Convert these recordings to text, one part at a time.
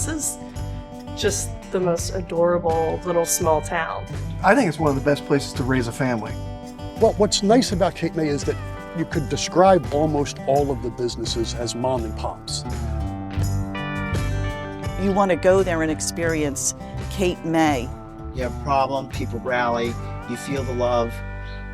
This is just the most adorable little small town. I think it's one of the best places to raise a family. Well, what's nice about Cape May is that you could describe almost all of the businesses as mom and pops. You want to go there and experience Cape May. You have a problem, people rally, you feel the love,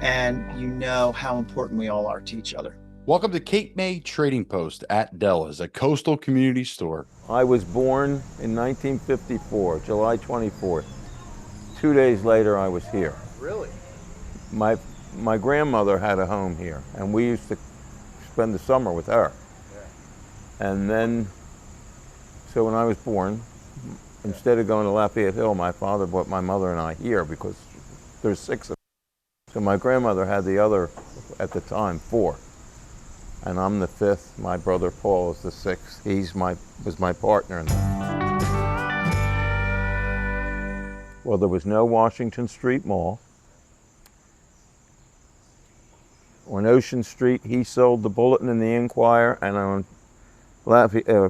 and you know how important we all are to each other. Welcome to Cape May Trading Post at Dellas, a coastal community store. I was born in 1954, July 24th. 2 days later, I was here. Really? My grandmother had a home here, and we used to spend the summer with her. Yeah. And then, so when I was born, instead of going to Lafayette Hill, my father brought my mother and I here because there's 6 of them. So my grandmother had the other, at the time, 4. And I'm the 5th. My brother Paul is the 6th. Was my partner in that. Well, there was no Washington Street Mall. On Ocean Street, he sold the Bulletin and the Enquirer, and on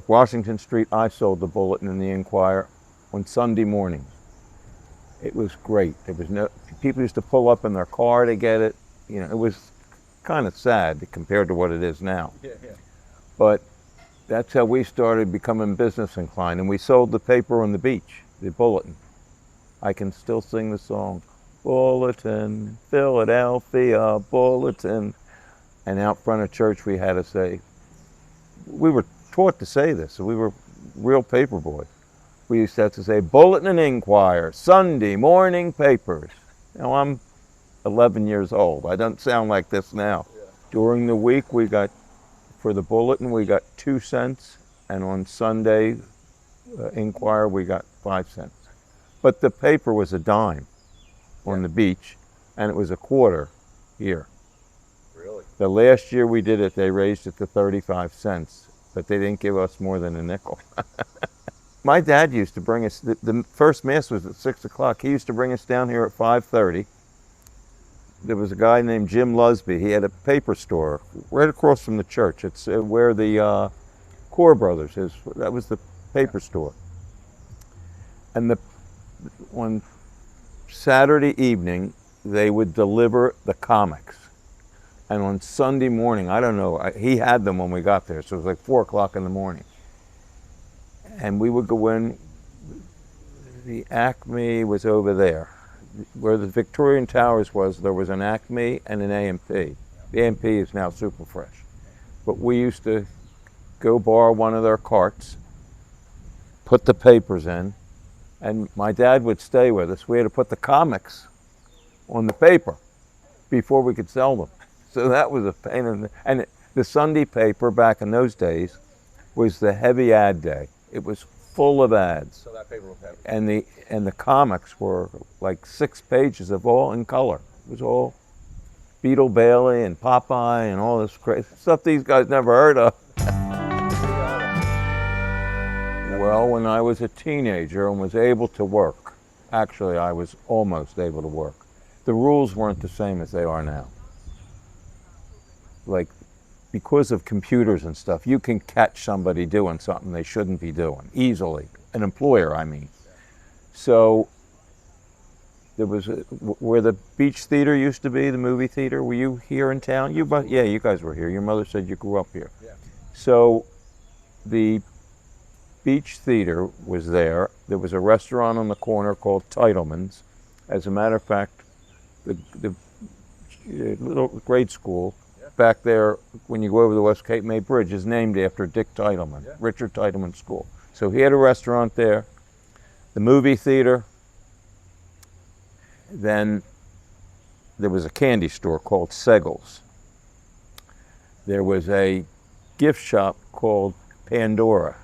Washington Street, I sold the Bulletin and the Enquirer on Sunday mornings. It was great. People used to pull up in their car to get it. You know, it was kind of sad compared to what it is now. Yeah. But that's how we started becoming business inclined, and we sold the paper on the beach, the Bulletin. I can still sing the song, Bulletin, Philadelphia, Bulletin. And out front of church we had to say, we were taught to say this, so we were real paper boys. We used to have to say, Bulletin and Enquirer, Sunday morning papers. Now I'm 11 years old. I don't sound like this now. Yeah. During the week for the Bulletin, we got 2 cents, and on Sunday, Enquirer, we got 5 cents. But the paper was a dime on the beach, and it was a quarter here. Really? The last year we did it, they raised it to 35 cents, but they didn't give us more than a nickel. My dad used to bring us, the first mass was at 6 o'clock. He used to bring us down here at 5:30. There was a guy named Jim Lusby. He had a paper store right across from the church. It's where the Core Brothers is. That was the paper store. And on Saturday evening, they would deliver the comics. And on Sunday morning, I don't know, he had them when we got there, so it was like 4 o'clock in the morning. And we would go in, the Acme was over there. Where the Victorian Towers was, there was an Acme and an A&P. The A&P is now Super Fresh. But we used to go borrow one of their carts, put the papers in, and my dad would stay with us. We had to put the comics on the paper before we could sell them. So that was a pain in the... And the Sunday paper back in those days was the heavy ad day. It was full of ads. So that paper was heavy. And the comics were like 6 pages of all in color. It was all Beetle Bailey and Popeye and all this crazy stuff these guys never heard of. Well, when I was a teenager and was able to work, actually I was almost able to work, the rules weren't the same as they are now. Like, because of computers and stuff, you can catch somebody doing something they shouldn't be doing, easily. An employer, I mean. So, there was where the Beach Theater used to be, the movie theater. Were you here in town? Yeah, you guys were here. Your mother said you grew up here. Yeah. So, the Beach Theater was there. There was a restaurant on the corner called Titleman's. As a matter of fact, the little grade school back there, when you go over the West Cape May Bridge, is named after Dick Titleman, Richard Titleman School. So he had a restaurant there, the movie theater. Then there was a candy store called Segal's. There was a gift shop called Pandora.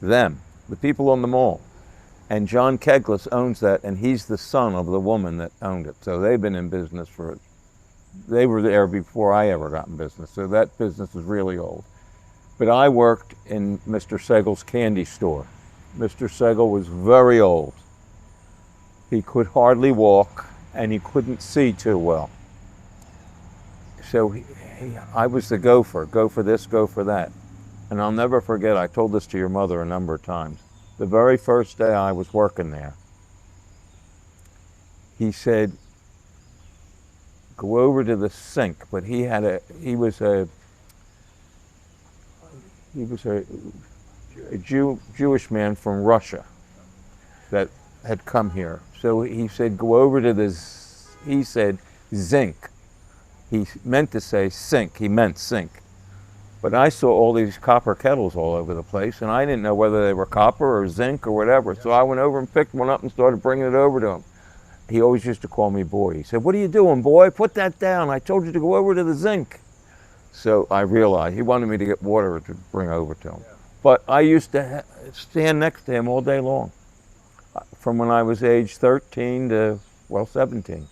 The people on the mall. And John Keglis owns that, and he's the son of the woman that owned it. So they've been in business they were there before I ever got in business, so that business is really old. But I worked in Mr. Segal's candy store. Mr. Segal was very old. He could hardly walk, and he couldn't see too well. So I was the gopher, go for this, go for that. And I'll never forget, I told this to your mother a number of times. the very first day I was working there, he said, go over to the sink. But he was a Jewish man from Russia that had come here. So he said, go over to he said zinc. He meant to say sink, he meant sink. But I saw all these copper kettles all over the place, and I didn't know whether they were copper or zinc or whatever. So I went over and picked one up and started bringing it over to him. He always used to call me boy. He said, what are you doing, boy? Put that down. I told you to go over to the zinc. So I realized he wanted me to get water to bring over to him. But I used to stand next to him all day long, from when I was age 13 to, well, 17.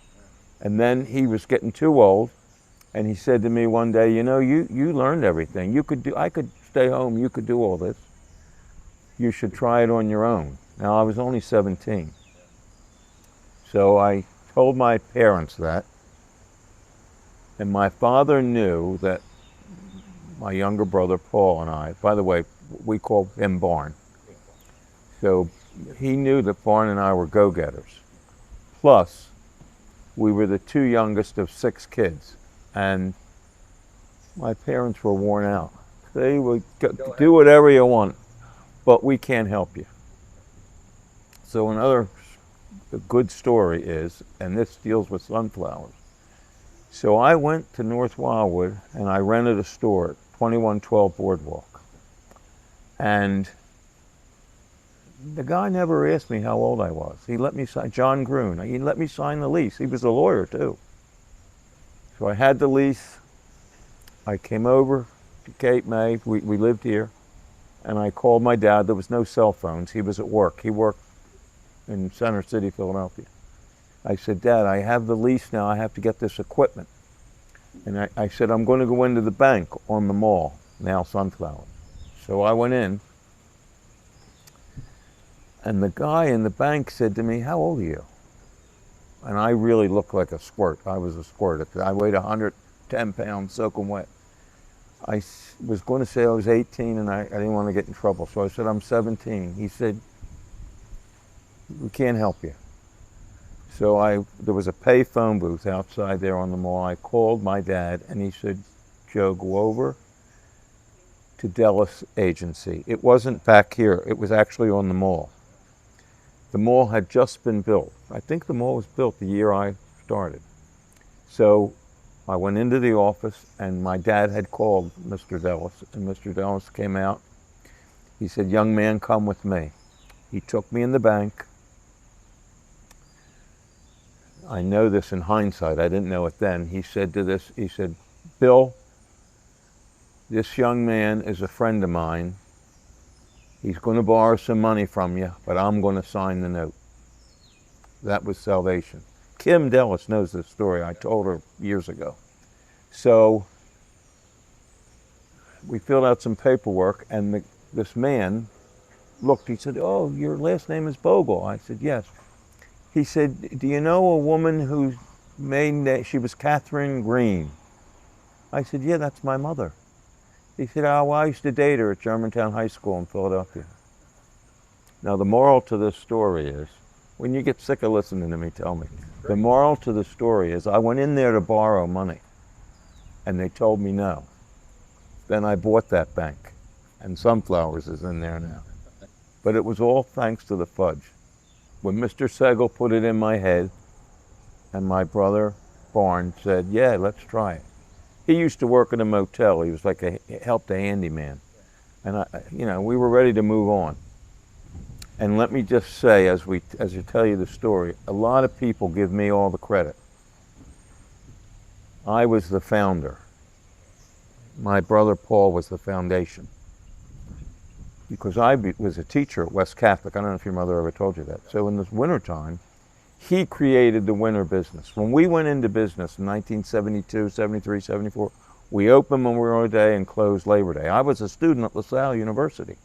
And then he was getting too old, and he said to me one day, you know, you learned everything. I could stay home, you could do all this. You should try it on your own. Now, I was only 17. So I told my parents that, and my father knew that my younger brother Paul and I, by the way, we called him Barn. So he knew that Barn and I were go-getters. Plus, we were the two youngest of 6 kids, and my parents were worn out. They would do whatever you want, but we can't help you. So another good story is, and this deals with sunflowers. So I went to North Wildwood and I rented a store at 2112 Boardwalk. And the guy never asked me how old I was. He let me sign, John Groon, he let me sign the lease. He was a lawyer too. So I had the lease. I came over to Cape May, we lived here, and I called my dad. There was no cell phones, he was at work. He worked in Center City, Philadelphia. I said, Dad, I have the lease now, I have to get this equipment. And I said, I'm going to go into the bank on the mall, now Sunflower. So I went in, and the guy in the bank said to me, how old are you? And I really looked like a squirt. I was a squirt. I weighed 110 pounds, soaking wet. I was going to say I was 18, and I didn't want to get in trouble, so I said, I'm 17. He said, we can't help you. So there was a pay phone booth outside there on the mall. I called my dad, and he said, Joe, go over to Dellas agency. It wasn't back here. It was actually on the mall. The mall had just been built. I think the mall was built the year I started. So I went into the office, and my dad had called Mr. Dellas, and Mr. Dellas came out. He said, young man, come with me. He took me in the bank. I know this in hindsight, I didn't know it then. He said, Bill, this young man is a friend of mine. He's going to borrow some money from you, but I'm going to sign the note. That was salvation. Kim Dellas knows this story. I told her years ago. So we filled out some paperwork, and this man looked. He said, oh, your last name is Bogle. I said, yes. He said, do you know a woman whose maiden name, she was Catherine Green? I said, yeah, that's my mother. He said, oh, well, I used to date her at Germantown High School in Philadelphia. Now, the moral to this story is, when you get sick of listening to me, tell me. The moral to the story is, I went in there to borrow money, and they told me no. Then I bought that bank, and Sunflowers is in there now. But it was all thanks to the Fudge. When Mr. Segal put it in my head, and my brother Barn said, yeah, let's try it. He used to work in a motel. He was like helped a handyman. And we were ready to move on. And let me just say, as I tell you the story, a lot of people give me all the credit. I was the founder. My brother Paul was the foundation. Because I was a teacher at West Catholic. I don't know if your mother ever told you that. So in the wintertime, he created the winter business. When we went into business in 1972, 73, 74, we opened Memorial Day and closed Labor Day. I was a student at LaSalle University.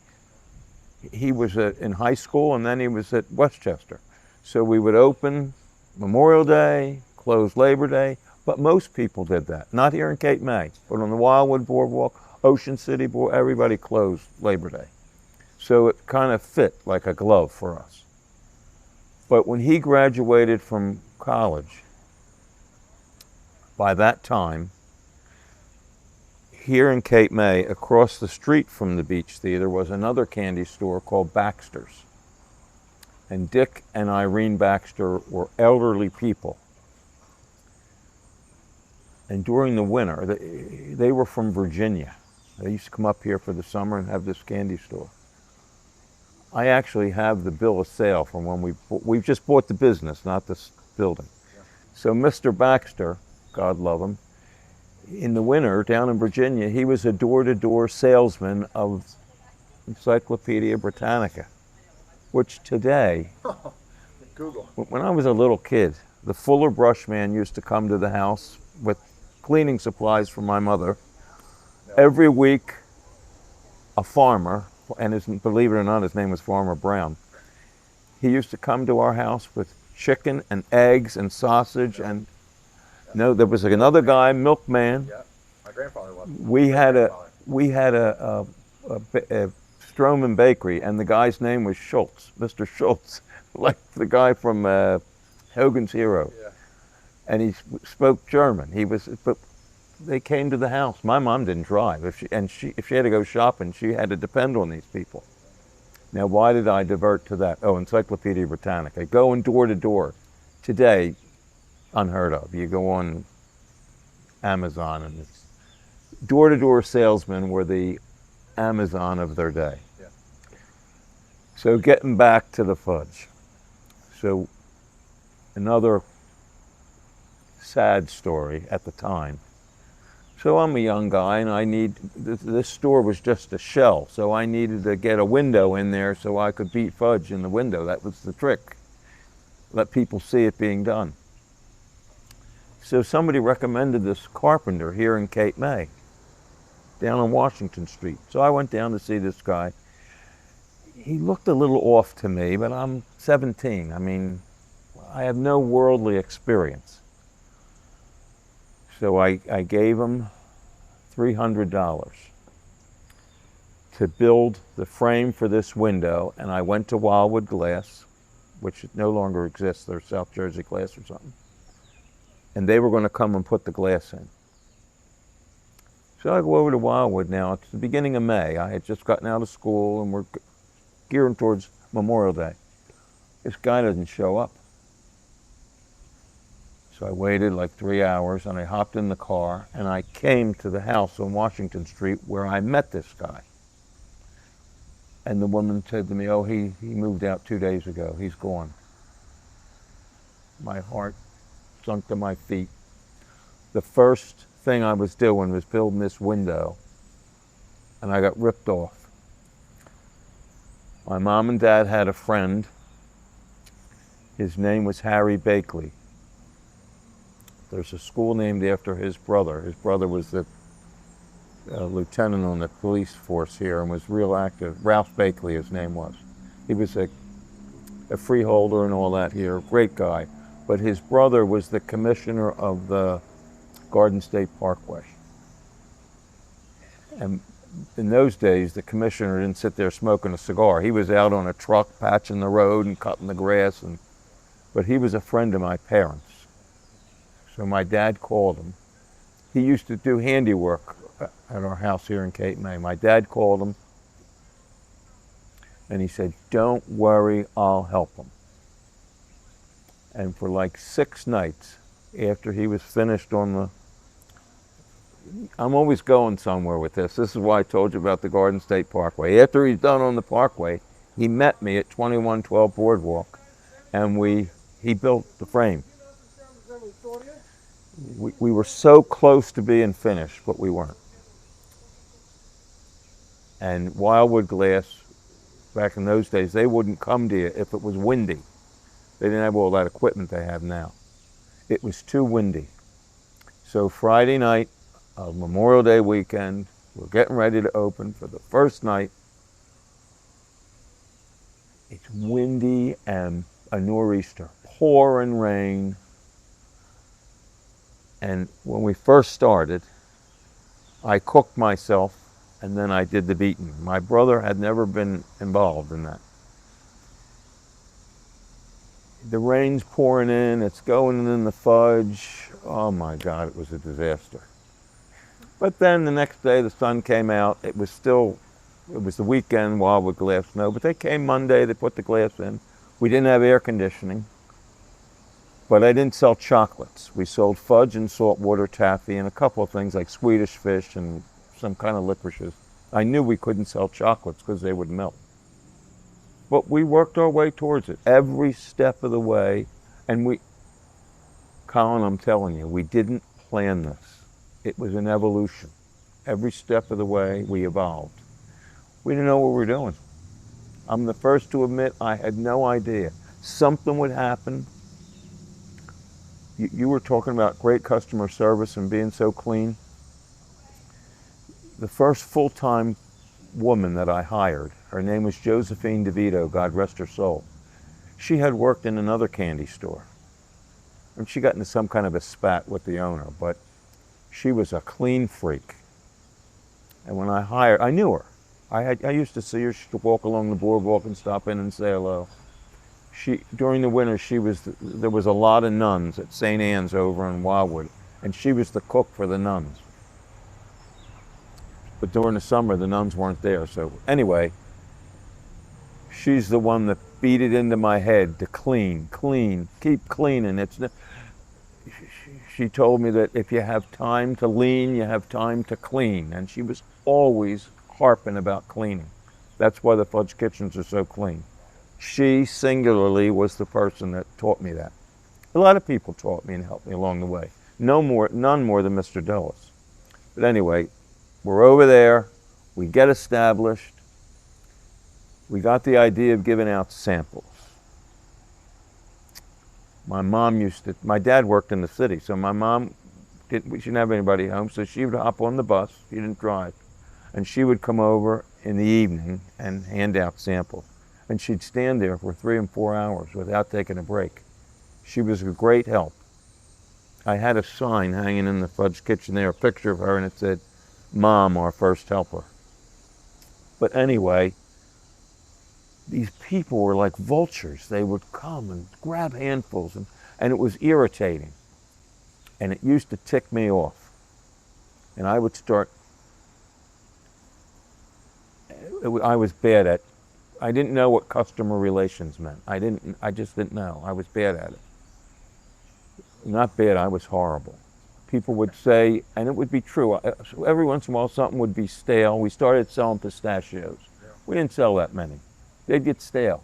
He was in high school, and then he was at Westchester. So we would open Memorial Day, close Labor Day, but most people did that. Not here in Cape May, but on the Wildwood Boardwalk, Ocean City, everybody closed Labor Day. So it kind of fit like a glove for us. But when he graduated from college, by that time, here in Cape May, across the street from the Beach Theater, was another candy store called Baxter's. And Dick and Irene Baxter were elderly people. And during the winter, they were from Virginia. They used to come up here for the summer and have this candy store. I actually have the bill of sale from when we've just bought the business, not this building. So Mr. Baxter, God love him, in the winter down in Virginia, he was a door-to-door salesman of Encyclopedia Britannica, which today, Google. when I was a little kid, the Fuller brush man used to come to the house with cleaning supplies for my mother. Every week, a farmer, and believe it or not, his name was Farmer Brown, he used to come to our house with chicken and eggs and sausage and no, there was another guy, milkman. Yeah, my grandfather was. We had a Stroman bakery, and the guy's name was Schultz, Mr. Schultz, like the guy from Hogan's Hero. Yeah. And he spoke German. But they came to the house. My mom didn't drive. If she had to go shopping, she had to depend on these people. Now, why did I divert to that? Oh, Encyclopedia Britannica. Going door to door. Today, unheard of. You go on Amazon and it's door-to-door salesmen were the Amazon of their day. Yeah. So getting back to the fudge. So another sad story at the time. So I'm a young guy and this store was just a shell. So I needed to get a window in there so I could beat fudge in the window. That was the trick. Let people see it being done. So somebody recommended this carpenter here in Cape May, down on Washington Street. So I went down to see this guy. He looked a little off to me, but I'm 17. I mean, I have no worldly experience. So I gave him $300 to build the frame for this window, and I went to Wildwood Glass, which no longer exists. They're South Jersey Glass or something. And they were going to come and put the glass in. So I go over to Wildwood now. It's the beginning of May. I had just gotten out of school and we're gearing towards Memorial Day. This guy doesn't show up. So I waited like 3 hours and I hopped in the car and I came to the house on Washington Street where I met this guy. And the woman said to me, oh, he moved out 2 days ago. He's gone. My heart sunk to my feet. The first thing I was doing was building this window, and I got ripped off. My mom and dad had a friend. His name was Harry Bakley. There's a school named after his brother. His brother was the lieutenant on the police force here and was real active. Ralph Bakley, his name was. He was a freeholder and all that here, great guy. But his brother was the commissioner of the Garden State Parkway. And in those days, the commissioner didn't sit there smoking a cigar. He was out on a truck patching the road and cutting the grass. But he was a friend of my parents. So my dad called him. He used to do handiwork at our house here in Cape May. My dad called him and he said, don't worry, I'll help him. And for like 6 nights after he was finished on the, I'm always going somewhere with this. This is why I told you about the Garden State Parkway. After he's done on the Parkway, he met me at 2112 Boardwalk and he built the frame. We were so close to being finished, but we weren't. And Wildwood Glass, back in those days, they wouldn't come to you if it was windy. They didn't have all that equipment they have now. It was too windy. So Friday night of Memorial Day weekend, we're getting ready to open for the first night. It's windy and a nor'easter, pouring rain. And when we first started, I cooked myself and then I did the beating. My brother had never been involved in that. The rain's pouring in, it's going in the fudge. Oh my God, it was a disaster. But then the next day the sun came out. It was the weekend, Wildwood glass snow, but they came Monday, they put the glass in. We didn't have air conditioning, but I didn't sell chocolates. We sold fudge and saltwater taffy and a couple of things like Swedish fish and some kind of licorices. I knew we couldn't sell chocolates because they would melt. But we worked our way towards it every step of the way. And Colin, I'm telling you, we didn't plan this. It was an evolution. Every step of the way, we evolved. We didn't know what we were doing. I'm the first to admit I had no idea. Something would happen. You were talking about great customer service and being so clean. The first full-time woman that I hired, her name was Josephine DeVito, God rest her soul. She had worked in another candy store. And she got into some kind of a spat with the owner, but she was a clean freak. And when I knew her. I used to see her. She'd walk along the boardwalk and stop in and say hello. During the winter, there was a lot of nuns at St. Anne's over in Wildwood, and she was the cook for the nuns. But during the summer, the nuns weren't there. So anyway, she's the one that beat it into my head to clean, keep cleaning. She told me that if you have time to lean, you have time to clean. And she was always harping about cleaning. That's why the Fudge Kitchens are so clean. She singularly was the person that taught me that. A lot of people taught me and helped me along the way. None more than Mr. Dellas. But anyway, we're over there, we get established, we got the idea of giving out samples. My dad worked in the city, so my mom, we didn't have anybody home, so she would hop on the bus, she didn't drive, and she would come over in the evening and hand out samples. And she'd stand there for 3 and 4 hours without taking a break. She was a great help. I had a sign hanging in the Fudge Kitchen there, a picture of her, and it said, Mom, our first helper. But anyway, these people were like vultures. They would come and grab handfuls, and it was irritating. And it used to tick me off. And I would start, I was bad at, I didn't know what customer relations meant. I just didn't know. I was bad at it. Not bad, I was horrible. People would say, and it would be true, every once in a while something would be stale. We started selling pistachios. We didn't sell that many. They'd get stale.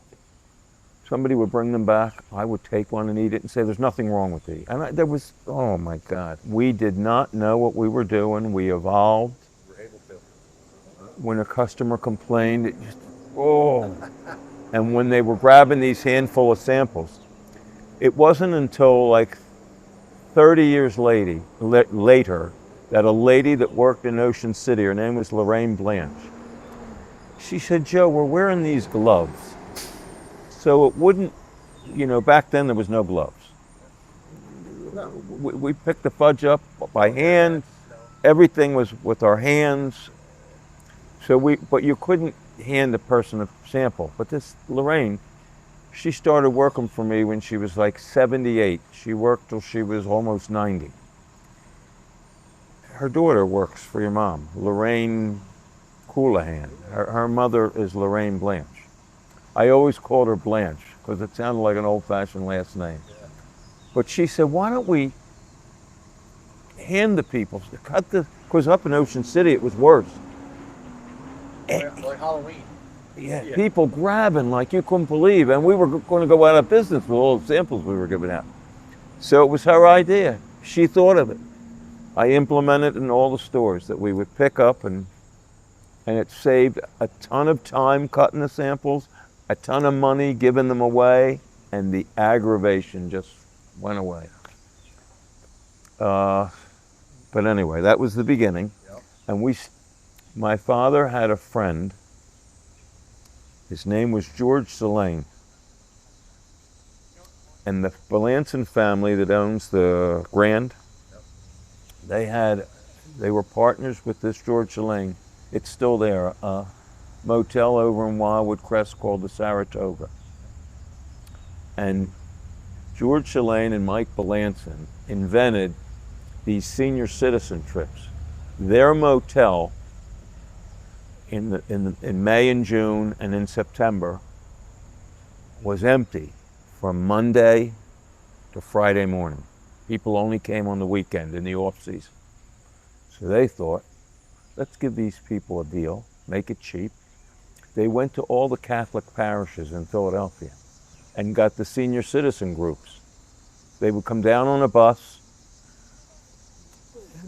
Somebody would bring them back. I would take one and eat it and say, there's nothing wrong with these. And there was, oh my God. We did not know what we were doing. We evolved. You were able to. When a customer complained, it just, oh. And when they were grabbing these handful of samples, it wasn't until like 30 years later that a lady that worked in Ocean City, her name was Lorraine Blanche, she said, Joe, we're wearing these gloves. So it wouldn't, back then there was no gloves. We picked the fudge up by hand. Everything was with our hands. But you couldn't hand a person a sample. But this Lorraine, she started working for me when she was like 78. She worked till she was almost 90. Her daughter works for your mom, Lorraine Coulahan. Her mother is Lorraine Blanche. I always called her Blanche because it sounded like an old-fashioned last name. Yeah. But she said, why don't we hand the people, because up in Ocean City it was worse. Like Halloween. Yeah, people grabbing like you couldn't believe, and we were going to go out of business with all the samples we were giving out. So it was her idea. She thought of it. I implemented it in all the stores that we would pick up, and it saved a ton of time cutting the samples, a ton of money giving them away, and the aggravation just went away. But anyway, that was the beginning. Yep. And my father had a friend. His name was George Selane. And the Melanson family that owns the Grand, they were partners with this George Selane. It's still there. A motel over in Wildwood Crest called the Saratoga. And George Shalane and Mike Belanson invented these senior citizen trips. Their motel in May and June and in September was empty from Monday to Friday morning. People only came on the weekend in the off season. So they thought, let's give these people a deal, make it cheap. They went to all the Catholic parishes in Philadelphia and got the senior citizen groups. They would come down on a bus,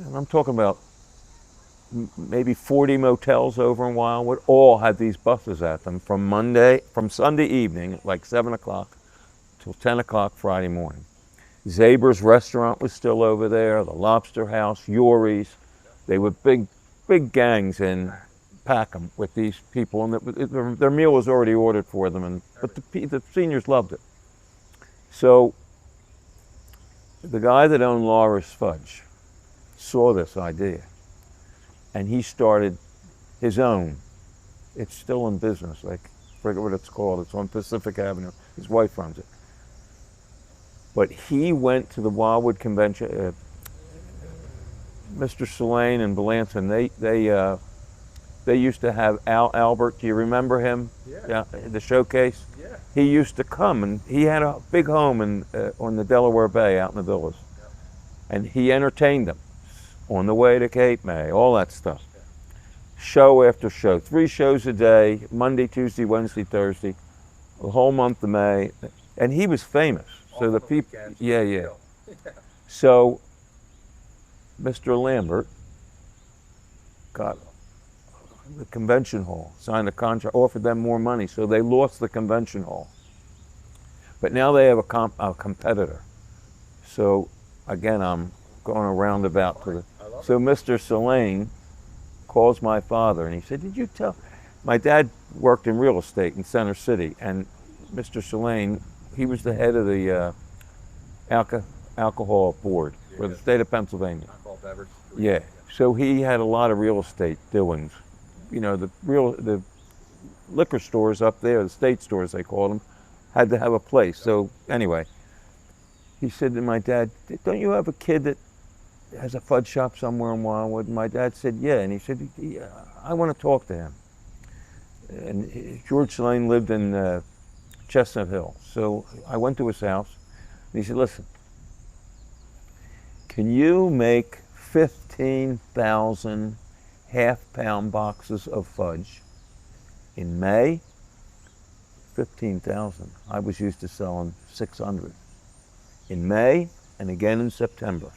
and I'm talking about maybe 40 motels over in Wildwood, all had these buses at them from Sunday evening, like 7 o'clock, till 10 o'clock Friday morning. Zaber's restaurant was still over there, the Lobster House, Yori's. They were big gangs in Packham with these people, and their meal was already ordered for them, but the seniors loved it. So the guy that owned Laura's Fudge saw this idea, and he started his own. It's still in business. I forget what it's called. It's on Pacific Avenue. His wife runs it. But he went to the Wildwood Convention. Mr. Shalane and Belanson, they used to have Al Albert. Do you remember him? Yeah. The showcase. Yeah. He used to come, and he had a big home on the Delaware Bay out in the Dellas, and he entertained them on the way to Cape May, all that stuff. Show after show, 3 shows a day, Monday, Tuesday, Wednesday, Thursday, the whole month of May, and he was famous. So the people, yeah. So Mr. Lambert got the convention hall, signed a contract, offered them more money, so they lost the convention hall. But now they have a competitor. So again, I'm going around about to the. So Mr. Shalane calls my father and he said, "Did you tell?" My dad worked in real estate in Center City, and Mr. Shalane, he was the head of the alcohol board for the state of Pennsylvania. Alcohol beverage. Yeah. So he had a lot of real estate doings. You know, the liquor stores up there, the state stores they called them, had to have a place. So anyway, he said to my dad, "Don't you have a kid that has a fudge shop somewhere in Wildwood?" And my dad said, "Yeah." And he said, "Yeah, I want to talk to him." And George Shalane lived in Chestnut Hill. So I went to his house and he said, "Listen, can you make 15,000 half-pound boxes of fudge in May?" 15,000. I was used to selling 600. In May and again in September.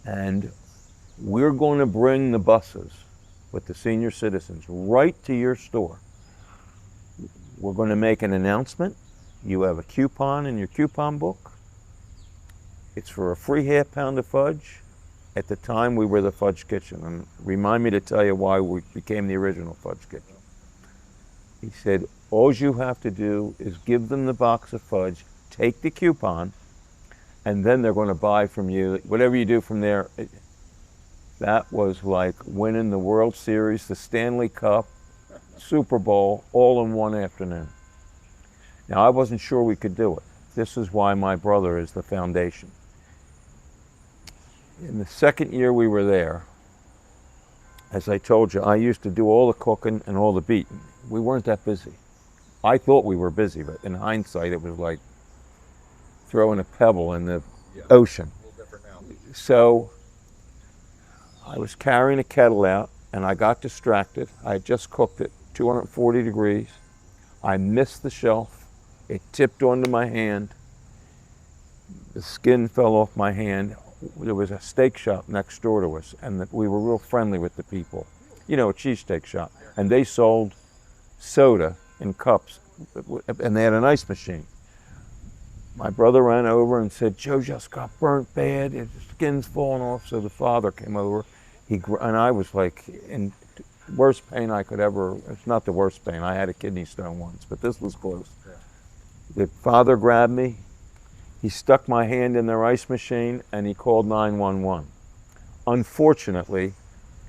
And we're going to bring the buses with the senior citizens right to your store. We're going to make an announcement. You have a coupon in your coupon book. It's for a free half-pound of fudge. At the time, we were the Fudge Kitchen, and remind me to tell you why we became the original Fudge Kitchen. He said, all you have to do is give them the box of fudge, take the coupon, and then they're going to buy from you. Whatever you do from there, that was like winning the World Series, the Stanley Cup, Super Bowl, all in one afternoon. Now, I wasn't sure we could do it. This is why my brother is the foundation. In the second year we were there, as I told you, I used to do all the cooking and all the beating. We weren't that busy. I thought we were busy, but in hindsight, it was like throwing a pebble in the ocean. A little different now. So I was carrying a kettle out, and I got distracted. I had just cooked it, 240 degrees. I missed the shelf. It tipped onto my hand. The skin fell off my hand. There was a steak shop next door to us, and we were real friendly with the people. You know, a cheesesteak shop. And they sold soda in cups, and they had an ice machine. My brother ran over and said, "Joe just got burnt bad. His skin's falling off." So the father came over. And I was like in worst pain I could ever. It's not the worst pain. I had a kidney stone once, but this was close. The father grabbed me. He stuck my hand in their ice machine and he called 911. Unfortunately,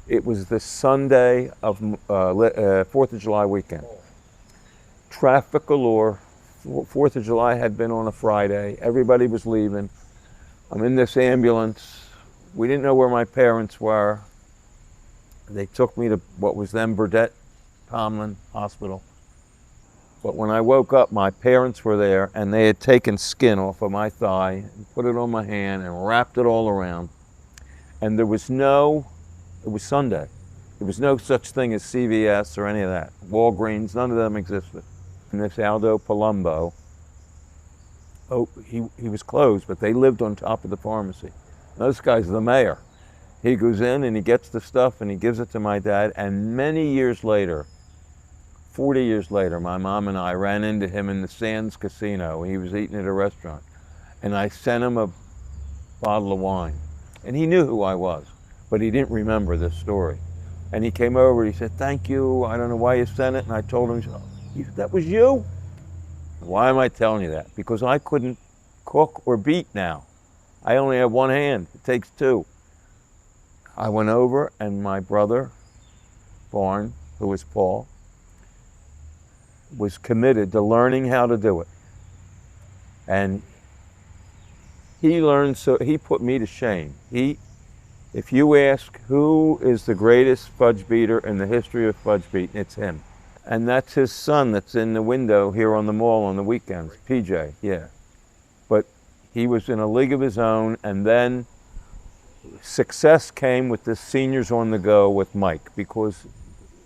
It was the Sunday of 4th of July weekend. Traffic galore. 4th of July had been on a Friday. Everybody was leaving. I'm in this ambulance. We didn't know where my parents were. They took me to what was then Burdett Tomlin Hospital. But when I woke up, my parents were there, and they had taken skin off of my thigh and put it on my hand and wrapped it all around. And it was Sunday. There was no such thing as CVS or any of that. Walgreens, none of them existed. And this Aldo Palumbo, he was closed, but they lived on top of the pharmacy. Now, this guy's the mayor. He goes in and he gets the stuff and he gives it to my dad. And many years later, 40 years later, my mom and I ran into him in the Sands Casino. He was eating at a restaurant. And I sent him a bottle of wine. And he knew who I was, but he didn't remember this story. And he came over, he said, "Thank you, I don't know why you sent it." And I told him, he said, "That was you?" Why am I telling you that? Because I couldn't cook or beat now. I only have one hand, it takes two. I went over and my brother, Barn, who was Paul, was committed to learning how to do it. And he learned, so he put me to shame. If you ask who is the greatest fudge beater in the history of fudge beating, it's him. And that's his son that's in the window here on the mall on the weekends, PJ, yeah. But he was in a league of his own, and then success came with the Seniors on the Go with Mike, because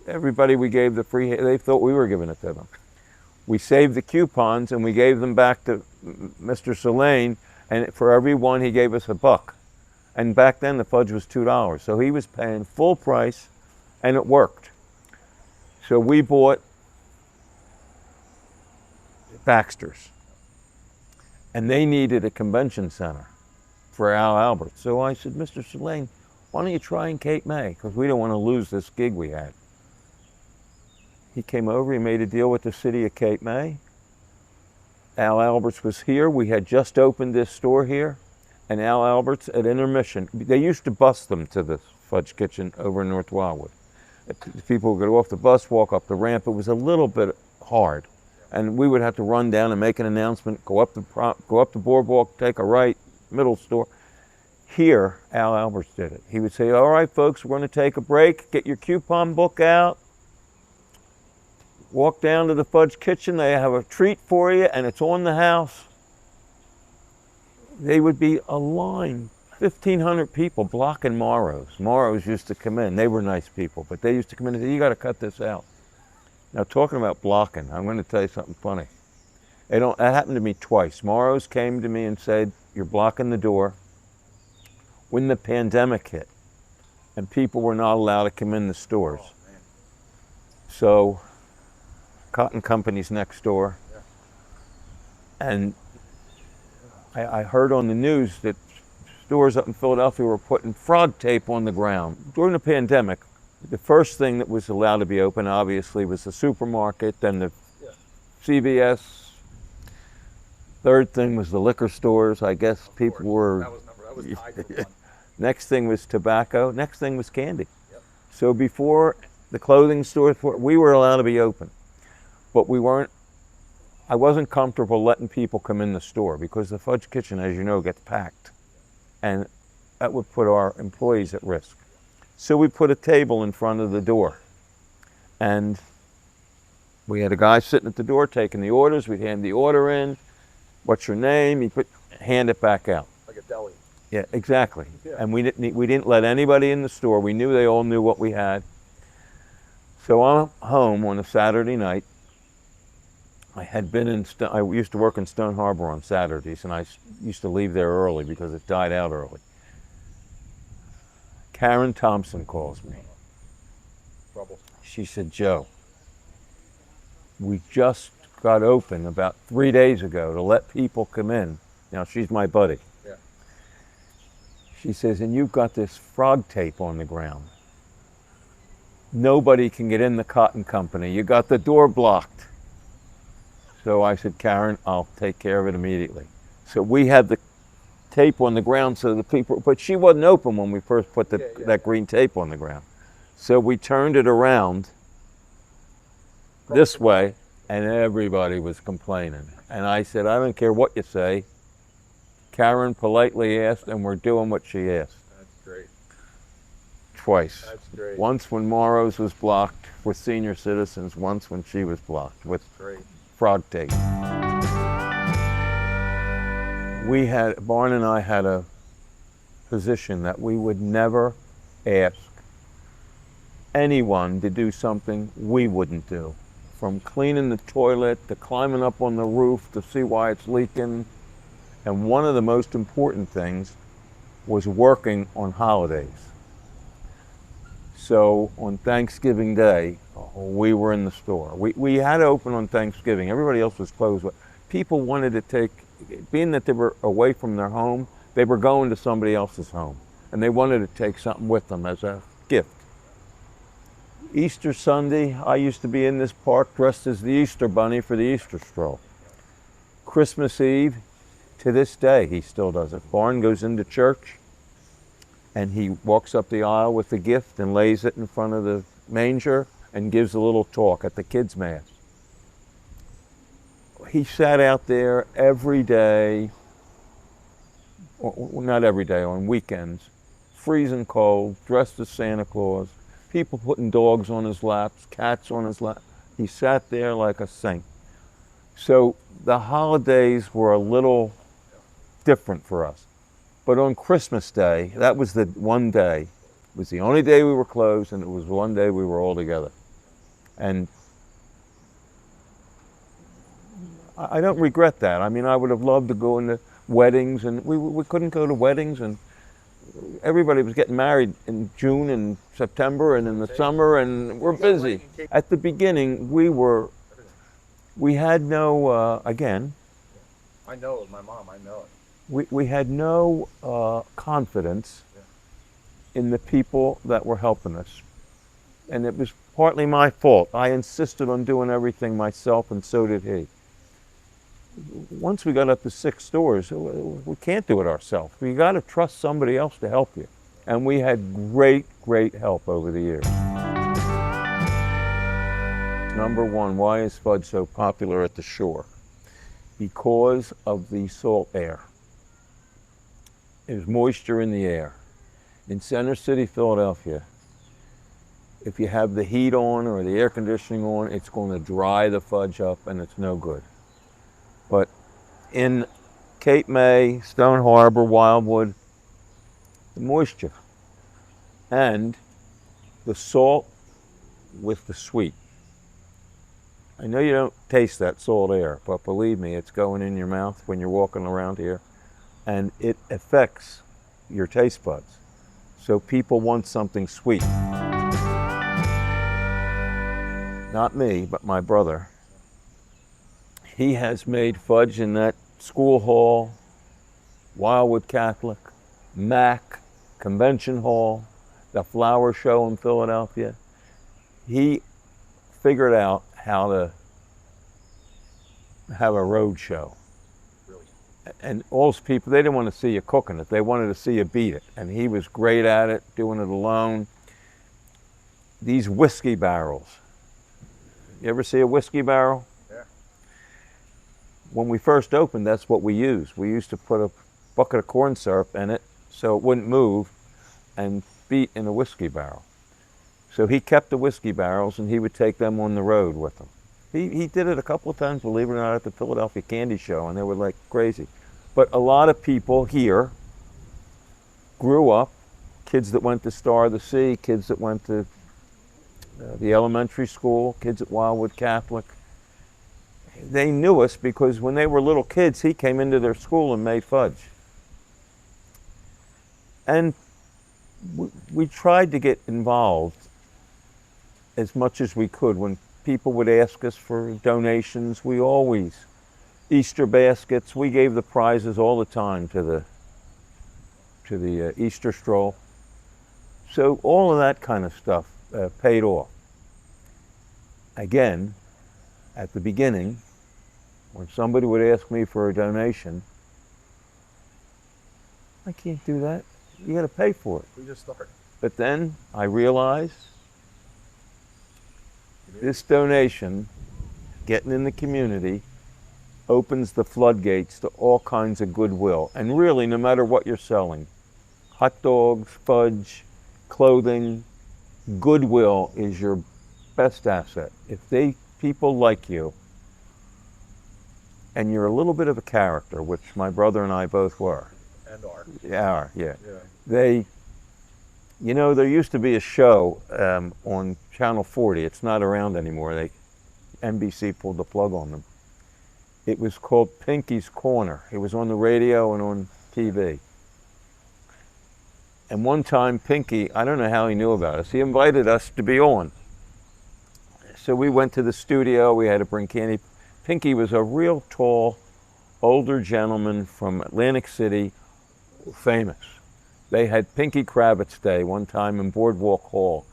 everybody we gave the free, they thought we were giving it to them. We saved the coupons and we gave them back to Mr. Selene, and for every one he gave us $1. And back then the fudge was $2, so he was paying full price, and it worked. So we bought Baxter's, and they needed a convention center for Al Albert. So I said, "Mr. Selene, why don't you try in Cape May? Because we don't want to lose this gig we had." He came over, he made a deal with the city of Cape May. Al Albert's was here. We had just opened this store here, and Al Albert's at intermission. They used to bus them to the Fudge Kitchen over in North Wildwood. People would go off the bus, walk up the ramp. It was a little bit hard, and we would have to run down and make an announcement, go up the boardwalk, take a right, middle store. Here, Al Alberts did it. He would say, "All right, folks, we're going to take a break. Get your coupon book out. Walk down to the Fudge Kitchen. They have a treat for you, and it's on the house." They would be a line, 1,500 people blocking Morrow's. Morrow's used to come in. They were nice people, but they used to come in and say, "You got to cut this out." Now, talking about blocking, I'm going to tell you something funny. That happened to me twice. Morrow's came to me and said, "You're blocking the door." When the pandemic hit and people were not allowed to come in the stores. So, Cotton Company's next door. And I heard on the news that stores up in Philadelphia were putting frog tape on the ground. During the pandemic, the first thing that was allowed to be open, obviously, was the supermarket, then the CVS. Third thing was the liquor stores. I guess people were... That was high for fun. Next thing was tobacco. Next thing was candy. Yep. So before the clothing stores, we were allowed to be open. But I wasn't comfortable letting people come in the store because the Fudge Kitchen, as you know, gets packed. And that would put our employees at risk. So we put a table in front of the door. And we had a guy sitting at the door taking the orders. We'd hand the order in. "What's your name?" He'd hand it back out. Like a deli. Yeah, exactly. Yeah. And we didn't let anybody in the store. We knew they all knew what we had. So I'm home on a Saturday night. I had been I used to work in Stone Harbor on Saturdays, and I used to leave there early because it died out early. Karen Thompson calls me. Trouble. She said, "Joe, we just got open about 3 days ago to let people come in." Now, she's my buddy. Yeah. She says, "And you've got this frog tape on the ground. Nobody can get in the Cotton Company. You got the door blocked." So I said, "Karen, I'll take care of it immediately." So we had the tape on the ground so the people, but she wasn't open when we first put that green tape on the ground. So we turned it around this way, and everybody was complaining. And I said, I don't care what you say. Karen politely asked, and we're doing what she asked. That's great. Twice. That's great. Once when Morrow's was blocked with senior citizens, once when she was blocked with Great. frog take. Barn and I had a position that we would never ask anyone to do something we wouldn't do. From cleaning the toilet to climbing up on the roof to see why it's leaking. And one of the most important things was working on holidays. So on Thanksgiving Day, we were in the store. We had to open on Thanksgiving. Everybody else was closed. But people wanted to take, being that they were away from their home, they were going to somebody else's home. And they wanted to take something with them as a gift. Easter Sunday, I used to be in this park dressed as the Easter Bunny for the Easter stroll. Christmas Eve, to this day, he still does it. Barn goes into church, and he walks up the aisle with the gift and lays it in front of the manger and gives a little talk at the kids' mass. He sat out there every day, or not every day, on weekends, freezing cold, dressed as Santa Claus, people putting dogs on his laps, cats on his lap. He sat there like a saint. So the holidays were a little different for us. But on Christmas Day, that was the one day, it was the only day we were closed, and it was one day we were all together. And I don't regret that. I mean, I would have loved to go into weddings, and we couldn't go to weddings, and everybody was getting married in June and September and in the summer, and we're busy. At the beginning, we had no, again, I know it, my mom, I know it. we had no confidence in the people that were helping us. And it was partly my fault. I insisted on doing everything myself, and so did he. Once we got up to 6 stores, we can't do it ourselves. We got to trust somebody else to help you. And we had great, great help over the years. Number one, why is Fudge so popular at the shore? Because of the salt air. There's moisture in the air. In Center City, Philadelphia, if you have the heat on or the air conditioning on, it's going to dry the fudge up, and it's no good. But in Cape May, Stone Harbor, Wildwood, the moisture and the salt with the sweet. I know you don't taste that salt air, but believe me, it's going in your mouth when you're walking around here, and it affects your taste buds. So people want something sweet. Not me, but my brother. He has made fudge in that school hall, Wildwood Catholic, MAC, Convention Hall, the flower show in Philadelphia. He figured out how to have a road show. And all those people, they didn't want to see you cooking it. They wanted to see you beat it. And he was great at it, doing it alone. These whiskey barrels. You ever see a whiskey barrel? Yeah. When we first opened, that's what we used. We used to put a bucket of corn syrup in it so it wouldn't move and beat in a whiskey barrel. So he kept the whiskey barrels, and he would take them on the road with him. He did it a couple of times, believe it or not, at the Philadelphia Candy Show, and they were like crazy. But a lot of people here grew up, kids that went to Star of the Sea, kids that went to the elementary school, kids at Wildwood Catholic. They knew us because when they were little kids, he came into their school and made fudge. And we tried to get involved as much as we could. When people would ask us for donations, we always, Easter baskets, we gave the prizes all the time to the Easter stroll. So all of that kind of stuff paid off. Again, at the beginning, when somebody would ask me for a donation, I can't do that. You got to pay for it. We just started. But then I realized This donation, getting in the community, opens the floodgates to all kinds of goodwill. And really, no matter what you're selling, hot dogs, fudge, clothing, goodwill is your best asset. If people like you, and you're a little bit of a character, which my brother and I both were. And are. Yeah, yeah. Yeah. There used to be a show on Channel 40. It's not around anymore. NBC pulled the plug on them. It was called Pinky's Corner. It was on the radio and on TV. And one time, Pinky, I don't know how he knew about us, he invited us to be on. So we went to the studio, we had to bring candy. Pinky was a real tall, older gentleman from Atlantic City, famous. They had Pinky Kravitz Day one time in Boardwalk Hall.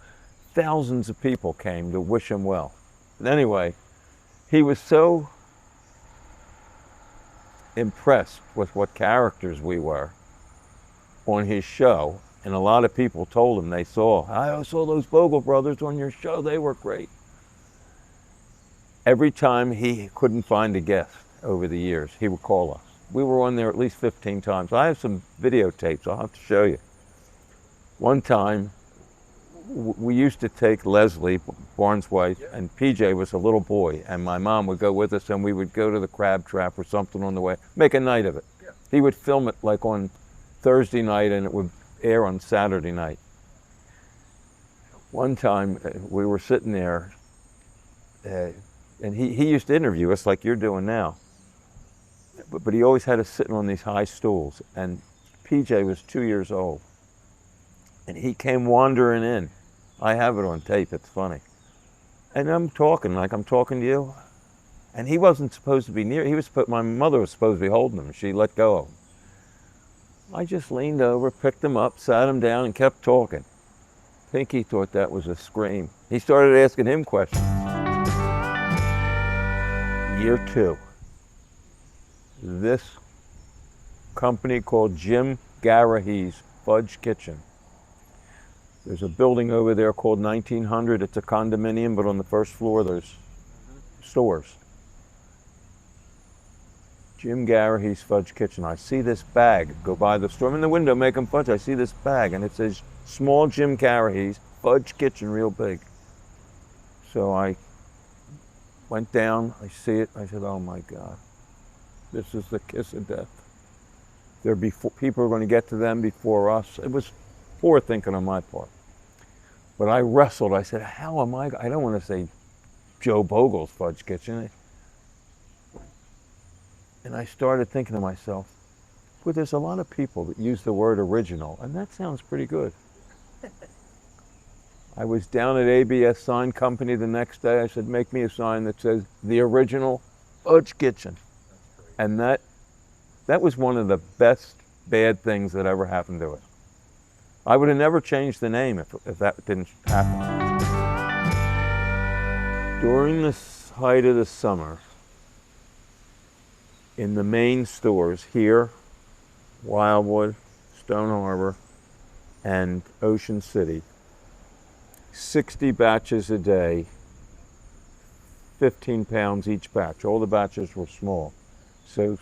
Thousands of people came to wish him well. But anyway, he was so impressed with what characters we were on his show, and a lot of people told him I saw those Bogle brothers on your show, they were great. Every time he couldn't find a guest over the years, he would call us. We were on there at least 15 times. I have some videotapes I'll have to show you. One time, we used to take Leslie, Barnes' wife, and PJ was a little boy, and my mom would go with us, and we would go to the crab trap or something on the way, make a night of it. Yeah. He would film it like on Thursday night, and it would air on Saturday night. One time, we were sitting there, and he used to interview us like you're doing now. But he always had us sitting on these high stools. And PJ was 2 years old. And he came wandering in. I have it on tape, it's funny. And I'm talking like I'm talking to you. And he wasn't supposed to be near. My mother was supposed to be holding him. She let go of him. I just leaned over, picked him up, sat him down, and kept talking. Pinky thought that was a scream. He started asking him questions. Year 2. This company called Jim Garahe's Fudge Kitchen. There's a building over there called 1900. It's a condominium, but on the first floor there's stores. Jim Garahe's Fudge Kitchen. I see this bag go by the store. I'm in the window making fudge. I see this bag, and it says small Jim Garahe's Fudge Kitchen, real big. So I went down, I see it, I said, oh my God, this is the kiss of death. People are going to get to them before us. It was poor thinking on my part. But I wrestled, I said, I don't want to say Joe Bogle's Fudge Kitchen. And I started thinking to myself, well, there's a lot of people that use the word original, and that sounds pretty good. I was down at ABS Sign Company the next day. I said, make me a sign that says, the original Fudge Kitchen. And that was one of the best bad things that ever happened to it. I would have never changed the name if that didn't happen. During the height of the summer, in the main stores here, Wildwood, Stone Harbor, and Ocean City, 60 batches a day, 15 pounds each batch. All the batches were small. So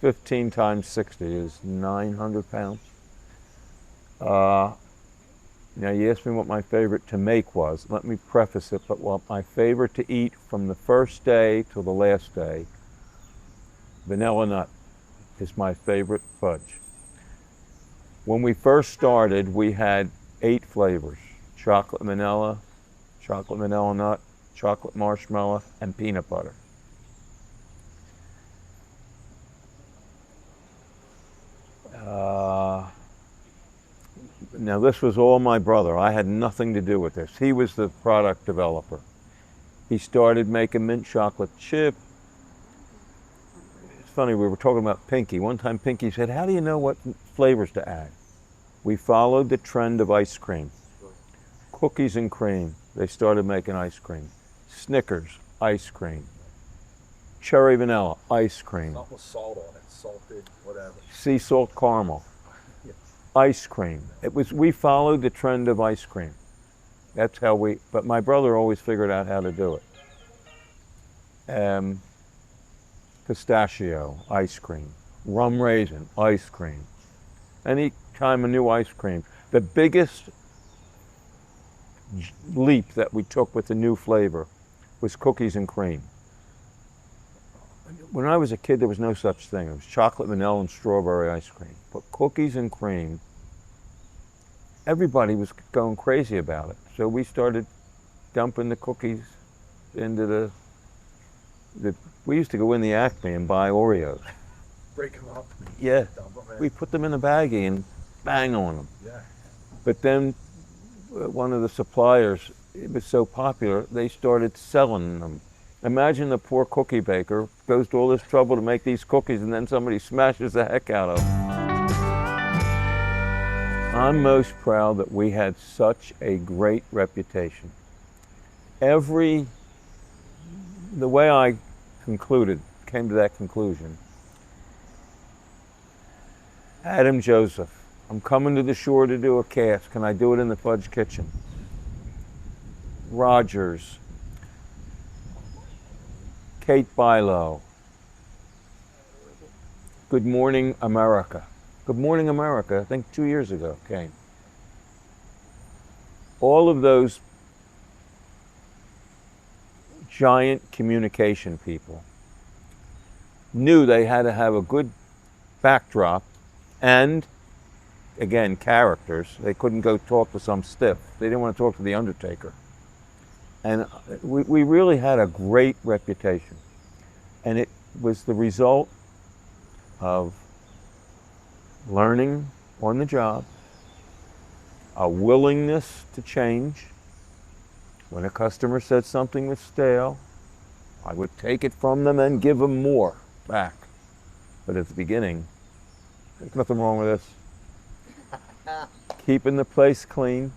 15 times 60 is 900 pounds. Now you asked me what my favorite to make was. Let me preface it, but what my favorite to eat from the first day till the last day, vanilla nut is my favorite fudge. When we first started, we had 8 flavors: chocolate vanilla nut, chocolate marshmallow, and peanut butter. Now this was all my brother. I had nothing to do with this. He was the product developer. He started making mint chocolate chip. It's funny, we were talking about Pinky. One time Pinky said, how do you know what flavors to add? We followed the trend of ice cream. Cookies and cream, they started making ice cream. Snickers, ice cream. Cherry vanilla, ice cream. Not with salt on it, salted, whatever. Sea salt caramel. Ice cream. We followed the trend of ice cream. That's how but my brother always figured out how to do it. Pistachio ice cream, rum raisin ice cream. Any time a new ice cream. The biggest leap that we took with the new flavor was cookies and cream. When I was a kid, there was no such thing. It was chocolate, vanilla, and strawberry ice cream. But cookies and cream, everybody was going crazy about it. So we started dumping the cookies into we used to go in the Acme and buy Oreos. Break them up. Yeah, Dump 'em in. we put them in a baggie and bang on them. Yeah. But then one of the suppliers, it was so popular, they started selling them. Imagine the poor cookie baker goes to all this trouble to make these cookies and then somebody smashes the heck out of them. I'm most proud that we had such a great reputation. The way I came to that conclusion, Adam Joseph, I'm coming to the shore to do a cast. Can I do it in the Fudge Kitchen? Rogers, Kate Bilo, Good Morning America. Good Morning America, I think 2 years ago came. All of those giant communication people knew they had to have a good backdrop and, again, characters. They couldn't go talk to some stiff. They didn't want to talk to the Undertaker. And we really had a great reputation. And it was the result of learning on the job, a willingness to change. When a customer said something was stale, I would take it from them and give them more back. But at the beginning, there's nothing wrong with this. Keeping the place clean.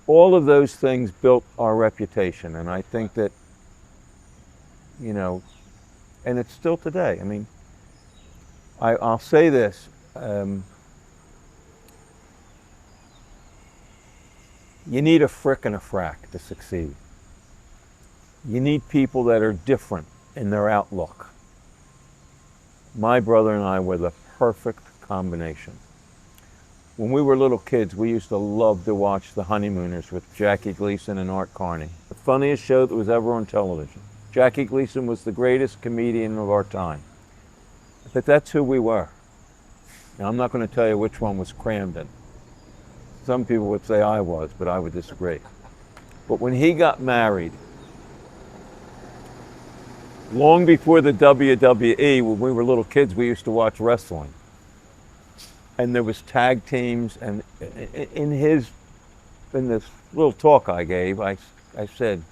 All of those things built our reputation, and I think that, and it's still today. I mean, I'll say this. You need a frick and a frack to succeed. You need people that are different in their outlook. My brother and I were the perfect combination. When we were little kids, we used to love to watch The Honeymooners with Jackie Gleason and Art Carney. The funniest show that was ever on television. Jackie Gleason was the greatest comedian of our time. But that's who we were. Now, I'm not going to tell you which one was crammed in. Some people would say I was, but I would disagree. But when he got married, long before the WWE, when we were little kids, we used to watch wrestling. And there was tag teams, and in this little talk I gave, I said,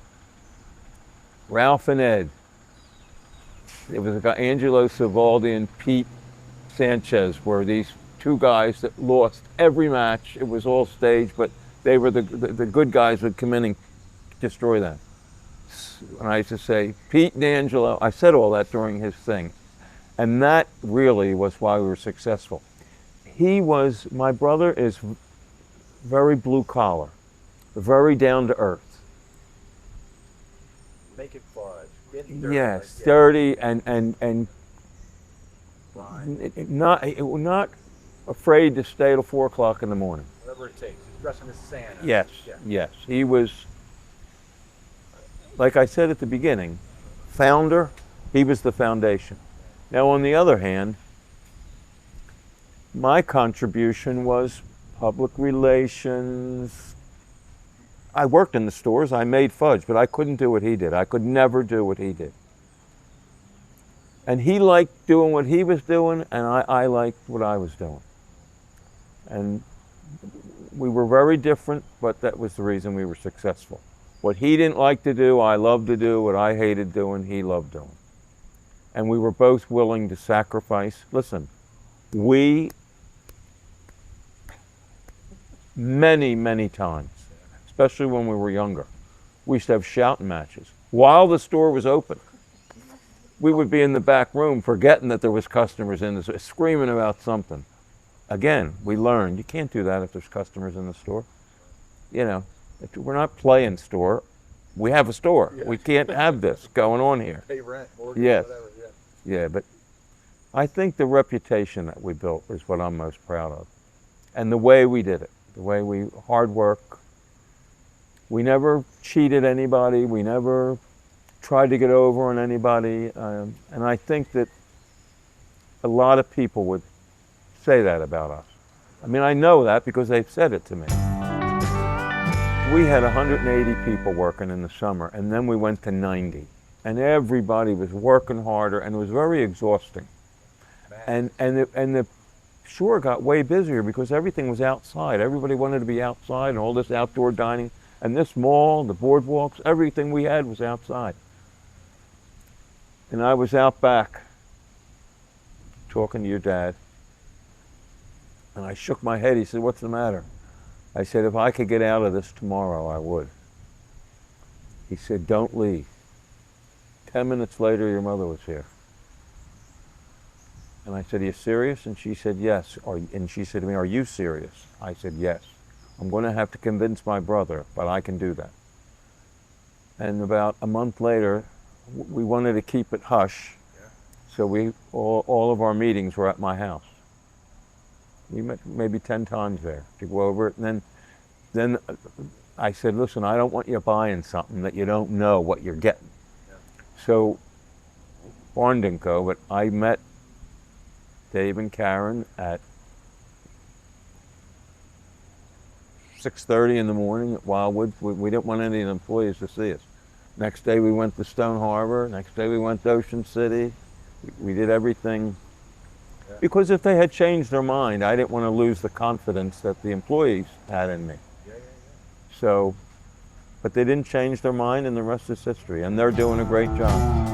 Ralph and Ed. It was a guy, Angelo Savaldi and Pete Sanchez were these two guys that lost every match. It was all staged, but they were the good guys would come in and destroy that. And I used to say, Pete and Angelo, I said all that during his thing. And that really was why we were successful. My brother is very blue collar, very down to earth. Make it fudge. Get dirty. Yes, Like, dirty and fine. not afraid to stay till 4 o'clock in the morning. Whatever it takes. Dressing as Santa. Yes, Yeah. yes. He was, like I said at the beginning, founder. He was the foundation. Now, on the other hand, my contribution was public relations. I worked in the stores. I made fudge, but I couldn't do what he did. I could never do what he did. And he liked doing what he was doing, and I liked what I was doing. And we were very different, but that was the reason we were successful. What he didn't like to do, I loved to do. What I hated doing, he loved doing. And we were both willing to sacrifice. Listen, many times, especially when we were younger, we used to have shouting matches while the store was open. We would be in the back room forgetting that there was customers in the store, screaming about something. Again, we learned you can't do that if there's customers in the store. We're not playing store. We have a store. Yeah. We can't have this going on here. Pay rent, mortgage, Yes. whatever. Yeah. Yeah, but I think the reputation that we built is what I'm most proud of. And the way we did it, hard work. We never cheated anybody. We never tried to get over on anybody. And I think that a lot of people would say that about us. I mean, I know that because they've said it to me. We had 180 people working in the summer, and then we went to 90. And everybody was working harder, and it was very exhausting. And the shore got way busier because everything was outside. Everybody wanted to be outside, and all this outdoor dining. And this mall, the boardwalks, everything we had was outside. And I was out back talking to your dad. And I shook my head. He said, "What's the matter?" I said, "If I could get out of this tomorrow, I would." He said, "Don't leave." 10 minutes later, your mother was here. And I said, "Are you serious?" And she said, "Yes." And she said to me, "Are you serious?" I said, "Yes. I'm going to have to convince my brother, but I can do that." And about a month later, we wanted to keep it hush. Yeah. So all of our meetings were at my house. We met maybe 10 times there to go over it. And then I said, "Listen, I don't want you buying something that you don't know what you're getting." Yeah. So Barn didn't go, but I met Dave and Karen at 6:30 in the morning at Wildwood. We didn't want any of the employees to see us. Next day we went to Stone Harbor. Next day we went to Ocean City. We did everything. Yeah. Because if they had changed their mind, I didn't want to lose the confidence that the employees had in me. Yeah. So, but they didn't change their mind, and the rest is history. And they're doing a great job.